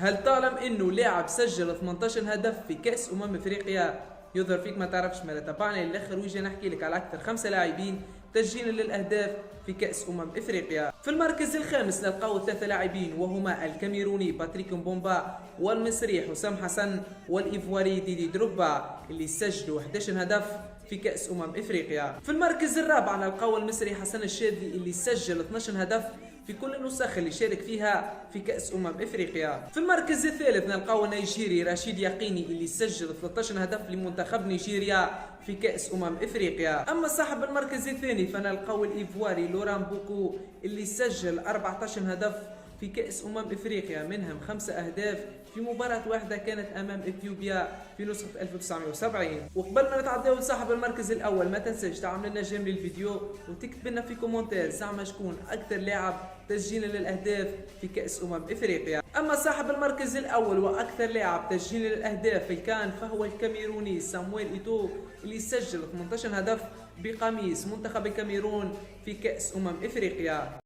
هل تعلم انه لاعب سجل 18 هدف في كأس افريقيا؟ يظهر فيك ما تعرفش، ما تابعني للاخر ويجي نحكي لك على اكثر 5 لاعبين تسجيلا للاهداف في كأس افريقيا. في المركز الخامس نلقاو 3 لاعبين، وهما الكاميروني باتريك مبومبا والمصري حسام حسن والايفواري ديدي دروغبا اللي سجلوا 11 هدف في كأس افريقيا. في المركز الرابع نلقاو المصري حسن الشاذلي اللي سجل 12 هدف في كل النسخ اللي شارك فيها في كأس افريقيا. في المركز الثالث نلقاو النيجيري رشيد يقيني اللي سجل 13 هدف لمنتخب نيجيريا في كأس افريقيا. اما صاحب المركز الثاني فنلقاو الايفواري لوران بوكو اللي سجل 14 هدف في كأس افريقيا، منهم 5 اهداف في مباراة واحدة كانت امام اثيوبيا في نسخة 1970. وقبل ما نتعداو لصاحب المركز الاول ما تنساش تعمل لنا جيم للفيديو وتكتب لنا في كومنتات زعما شكون اكثر لاعب تسجيلا للاهداف في كأس افريقيا. اما صاحب المركز الاول واكثر لاعب تسجيلا للاهداف في الكان فهو الكاميروني سامويل ايتو اللي سجل 18 هدف بقميص منتخب الكاميرون في كأس افريقيا.